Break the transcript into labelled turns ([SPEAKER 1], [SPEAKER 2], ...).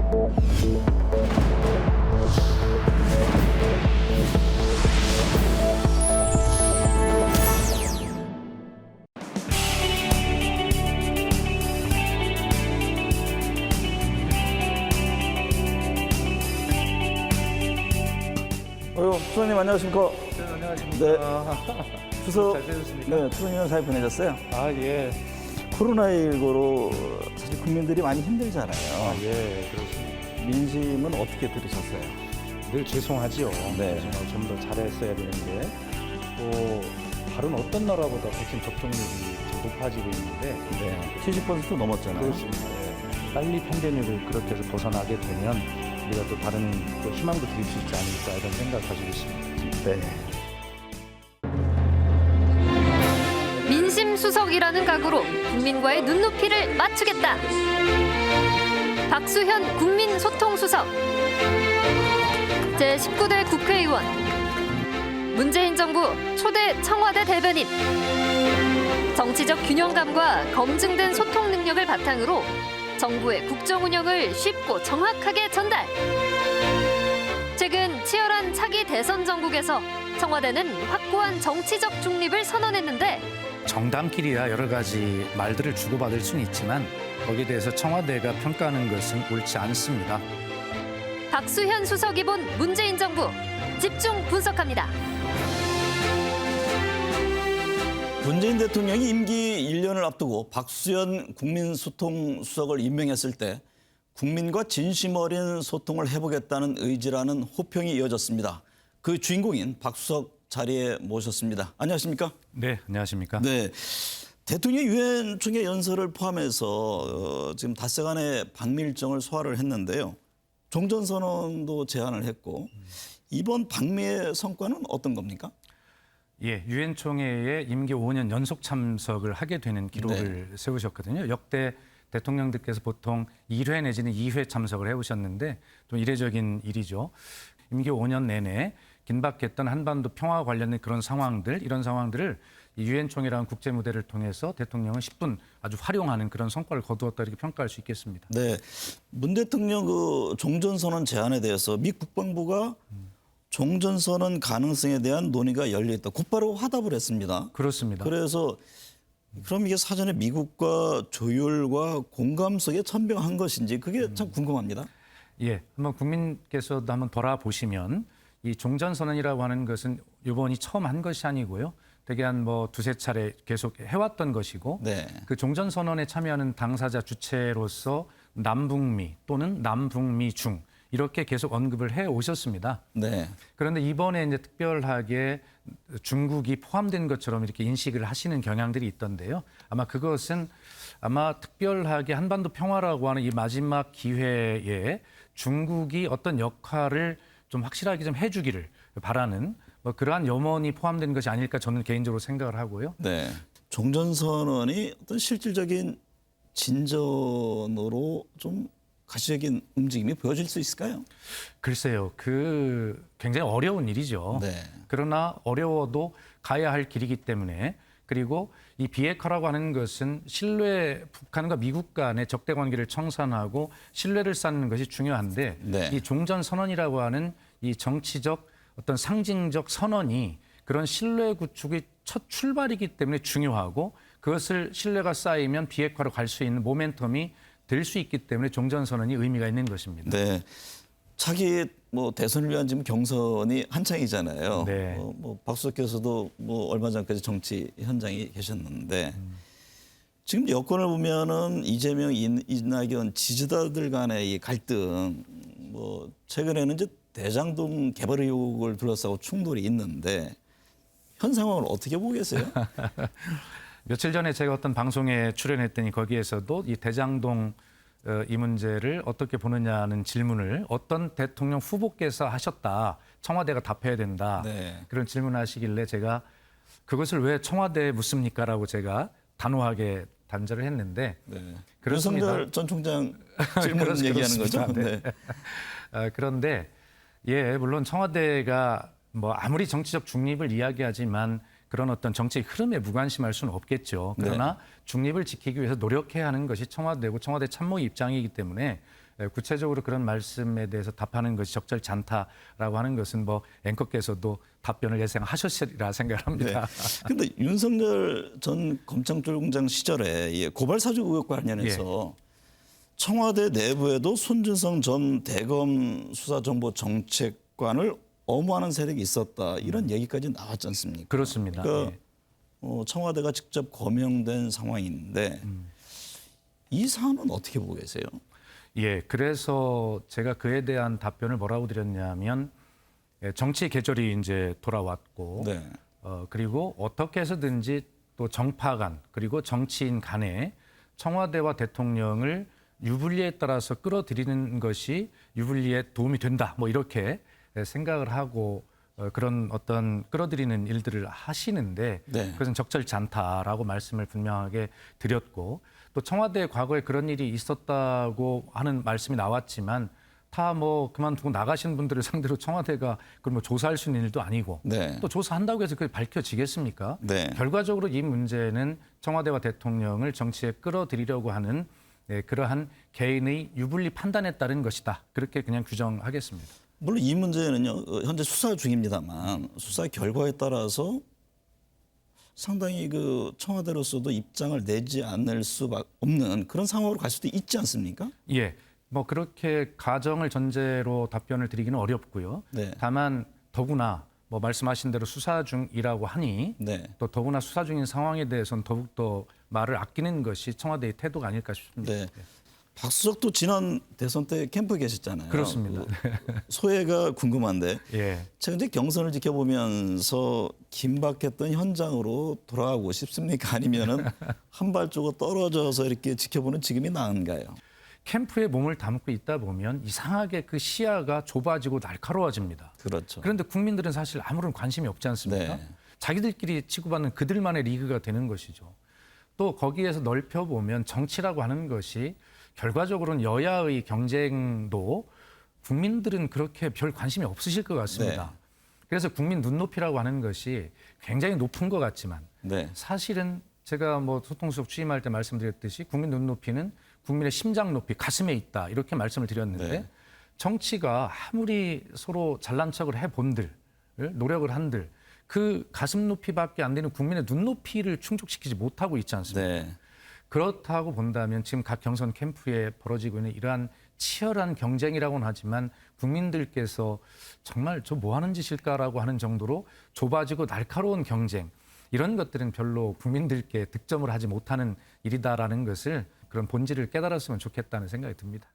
[SPEAKER 1] 수석님 안녕하십니까?
[SPEAKER 2] 네, 안녕하십니까.
[SPEAKER 1] 추석
[SPEAKER 2] 잘 지내셨습니까?
[SPEAKER 1] 네, 추석연휴 잘 보내셨어요?
[SPEAKER 2] 아, 예.
[SPEAKER 1] 코로나19로 사실 국민들이 많이 힘들잖아요.
[SPEAKER 2] 아, 예, 그렇습니다.
[SPEAKER 1] 민심은 어떻게 들으셨어요?
[SPEAKER 2] 늘 죄송하지요.
[SPEAKER 1] 네.
[SPEAKER 2] 정말 좀 더 잘했어야 되는데, 또 다른 어떤 나라보다 백신 접종률이 좀 높아지고 있는데,
[SPEAKER 1] 네, 70% 넘었잖아요.
[SPEAKER 2] 그렇습니다. 예. 빨리 팬데믹을 그렇게 해서 벗어나게 되면 우리가 또 다른 또 희망도 드릴 수 있지 않을까 이런 생각 가지고 있습니다.
[SPEAKER 1] 네.
[SPEAKER 3] 민심 수석이라는 각오로 국민과의 눈높이를 맞추겠다. 박수현 국민소통수석, 제19대 국회의원, 문재인 정부 초대 청와대 대변인, 정치적 균형감과 검증된 소통 능력을 바탕으로 정부의 국정 운영을 쉽고 정확하게 전달. 최근 치열한 차기 대선 전국에서 청와대는 확고한 정치적 중립을 선언했는데
[SPEAKER 4] 정당끼리야 여러 가지 말들을 주고받을 수는 있지만 거기에 대해서 청와대가 평가하는 것은 옳지 않습니다.
[SPEAKER 3] 박수현 수석이 본 문재인 정부 집중 분석합니다.
[SPEAKER 1] 문재인 대통령이 임기 1년을 앞두고 박수현 국민소통수석을 임명했을 때 국민과 진심 어린 소통을 해보겠다는 의지라는 호평이 이어졌습니다. 그 주인공인 박수석 자리에 모셨습니다. 안녕하십니까?
[SPEAKER 4] 네, 안녕하십니까?
[SPEAKER 1] 네, 대통령이 유엔 총회 연설을 포함해서 지금 닷새간의 방미 일정을 소화를 했는데요. 종전선언도 제안을 했고 이번 방미의 성과는 어떤 겁니까?
[SPEAKER 4] 예, 유엔 총회에 임기 5년 연속 참석을 하게 되는 기록을 세우셨거든요. 역대 대통령들께서 보통 1회 내지는 2회 참석을 해오셨는데 좀 이례적인 일이죠. 임기 5년 내내 긴박했던 한반도 평화 관련된 그런 상황들, 이런 상황들을 유엔 총회라는 국제 무대를 통해서 대통령은 10분 아주 활용하는 그런 성과를 거두었다 이렇게 평가할 수 있겠습니다.
[SPEAKER 1] 네, 문 대통령 그 종전선언 제안에 대해서 미 국방부가 종전선언 가능성에 대한 논의가 열려 있다. 곧바로 화답을 했습니다.
[SPEAKER 4] 그렇습니다.
[SPEAKER 1] 그래서 그럼 이게 사전에 미국과 조율과 공감 속에 천명한 것인지 그게 참 궁금합니다.
[SPEAKER 4] 예, 한번 국민께서도 한번 돌아보시면 이 종전선언이라고 하는 것은 이번이 처음 한 것이 아니고요. 대개 한 뭐 두세 차례 계속 해왔던 것이고
[SPEAKER 1] 네.
[SPEAKER 4] 그 종전선언에 참여하는 당사자 주체로서 남북미 또는 남북미 중 이렇게 계속 언급을 해 오셨습니다.
[SPEAKER 1] 네.
[SPEAKER 4] 그런데 이번에 이제 특별하게 중국이 포함된 것처럼 이렇게 인식을 하시는 경향들이 있던데요. 아마 그것은 아마 특별하게 한반도 평화라고 하는 이 마지막 기회에 중국이 어떤 역할을 좀 확실하게 좀 해주기를 바라는 뭐 그러한 염원이 포함된 것이 아닐까 저는 개인적으로 생각을 하고요.
[SPEAKER 1] 네. 종전선언이 어떤 실질적인 진전으로 좀 가시적인 움직임이 보여질 수 있을까요?
[SPEAKER 4] 글쎄요, 그 굉장히 어려운 일이죠.
[SPEAKER 1] 네.
[SPEAKER 4] 그러나 어려워도 가야 할 길이기 때문에 그리고 이 비핵화라고 하는 것은 신뢰, 북한과 미국 간의 적대 관계를 청산하고 신뢰를 쌓는 것이 중요한데
[SPEAKER 1] 네.
[SPEAKER 4] 이 종전선언이라고 하는 이 정치적 어떤 상징적 선언이 그런 신뢰 구축의 첫 출발이기 때문에 중요하고 그것을 신뢰가 쌓이면 비핵화로 갈 수 있는 모멘텀이 될 수 있기 때문에 종전선언이 의미가 있는 것입니다.
[SPEAKER 1] 네. 차기 뭐 대선을 위한 지금 경선이 한창이잖아요.
[SPEAKER 4] 네.
[SPEAKER 1] 뭐 박수석께서도 뭐 얼마 전까지 정치 현장에 계셨는데 지금 여권을 보면은 이재명, 이낙연 지지자들 간의 이 갈등 뭐 최근에는 이제 대장동 개발 의혹을 둘러싸고 충돌이 있는데 현 상황을 어떻게 보고 계세요?
[SPEAKER 4] 며칠 전에 제가 어떤 방송에 출연했더니 거기에서도 이 대장동 이 문제를 어떻게 보느냐는 질문을 어떤 대통령 후보께서 하셨다. 청와대가 답해야 된다.
[SPEAKER 1] 네.
[SPEAKER 4] 그런 질문을 하시길래 제가 그것을 왜 청와대에 묻습니까? 라고 제가 단호하게 단절을 했는데
[SPEAKER 1] 네.
[SPEAKER 4] 그렇습니다.
[SPEAKER 1] 윤석열 전 총장 질문 얘기하는 거죠?
[SPEAKER 4] 네. 그런데 예, 물론 청와대가 뭐 아무리 정치적 중립을 이야기하지만 그런 어떤 정치의 흐름에 무관심할 수는 없겠죠. 그러나 중립을 지키기 위해서 노력해야 하는 것이 청와대고 청와대 참모의 입장이기 때문에 구체적으로 그런 말씀에 대해서 답하는 것이 적절치 않다라고 하는 것은 뭐 앵커께서도 답변을 예상하셨으리라 생각을 합니다.
[SPEAKER 1] 근데 윤석열 전 검찰총장 시절에 이 고발 사주 의혹과 관련해서 청와대 내부에도 손준성 전 대검 수사정보정책관을 엄호하는 세력이 있었다. 이런 얘기까지 나왔지 않습니까?
[SPEAKER 4] 그렇습니다.
[SPEAKER 1] 그러니까
[SPEAKER 4] 예.
[SPEAKER 1] 청와대가 직접 거명된 상황인데 이 사안은 어떻게 보고 계세요?
[SPEAKER 4] 예, 그래서 제가 그에 대한 답변을 뭐라고 드렸냐면 정치 계절이 이제 돌아왔고
[SPEAKER 1] 네.
[SPEAKER 4] 그리고 어떻게 해서든지 또 정파 간 그리고 정치인 간에 청와대와 대통령을 유불리에 따라서 끌어들이는 것이 유불리에 도움이 된다. 뭐 이렇게 생각을 하고 그런 어떤 끌어들이는 일들을 하시는데
[SPEAKER 1] 네.
[SPEAKER 4] 그것은 적절치 않다라고 말씀을 분명하게 드렸고 또 청와대 과거에 그런 일이 있었다고 하는 말씀이 나왔지만 다 뭐 그만두고 나가신 분들을 상대로 청와대가 그걸 뭐 조사할 수 있는 일도 아니고
[SPEAKER 1] 네.
[SPEAKER 4] 또 조사한다고 해서 그게 밝혀지겠습니까?
[SPEAKER 1] 네.
[SPEAKER 4] 결과적으로 이 문제는 청와대와 대통령을 정치에 끌어들이려고 하는 그러한 개인의 유불리 판단에 따른 것이다. 그렇게 그냥 규정하겠습니다.
[SPEAKER 1] 물론 이 문제는요 현재 수사 중입니다만 수사 결과에 따라서 상당히 그 청와대로서도 입장을 내지 않을 수 없는 그런 상황으로 갈 수도 있지 않습니까?
[SPEAKER 4] 예, 뭐 그렇게 가정을 전제로 답변을 드리기는 어렵고요.
[SPEAKER 1] 네.
[SPEAKER 4] 다만 더구나 뭐 말씀하신 대로 수사 중이라고 하니
[SPEAKER 1] 네.
[SPEAKER 4] 또 더구나 수사 중인 상황에 대해서는 더욱더 말을 아끼는 것이 청와대의 태도가 아닐까 싶습니다.
[SPEAKER 1] 네. 박수석도 지난 대선 때 캠프에 계셨잖아요.
[SPEAKER 4] 그렇습니다.
[SPEAKER 1] 그 소회가 궁금한데
[SPEAKER 4] 예.
[SPEAKER 1] 제가 이제 경선을 지켜보면서 긴박했던 현장으로 돌아가고 싶습니까? 아니면은 한 발자국 떨어져서 이렇게 지켜보는 지금이 나은가요?
[SPEAKER 4] 캠프에 몸을 담고 있다 보면 이상하게 그 시야가 좁아지고 날카로워집니다.
[SPEAKER 1] 그렇죠.
[SPEAKER 4] 그런데 국민들은 사실 아무런 관심이 없지 않습니까?
[SPEAKER 1] 네.
[SPEAKER 4] 자기들끼리 치고받는 그들만의 리그가 되는 것이죠. 또 거기에서 넓혀보면 정치라고 하는 것이 결과적으로는 여야의 경쟁도 국민들은 그렇게 별 관심이 없으실 것 같습니다.
[SPEAKER 1] 네.
[SPEAKER 4] 그래서 국민 눈높이라고 하는 것이 굉장히 높은 것 같지만
[SPEAKER 1] 네.
[SPEAKER 4] 사실은 제가 뭐 소통수석 취임할 때 말씀드렸듯이 국민 눈높이는 국민의 심장 높이, 가슴에 있다 이렇게 말씀을 드렸는데
[SPEAKER 1] 네.
[SPEAKER 4] 정치가 아무리 서로 잘난 척을 해본들, 노력을 한들 그 가슴 높이밖에 안 되는 국민의 눈높이를 충족시키지 못하고 있지 않습니까?
[SPEAKER 1] 네.
[SPEAKER 4] 그렇다고 본다면 지금 각 경선 캠프에 벌어지고 있는 이러한 치열한 경쟁이라고는 하지만 국민들께서 정말 저 뭐 하는 짓일까라고 하는 정도로 좁아지고 날카로운 경쟁 이런 것들은 별로 국민들께 득점을 하지 못하는 일이다라는 것을 그런 본질을 깨달았으면 좋겠다는 생각이 듭니다.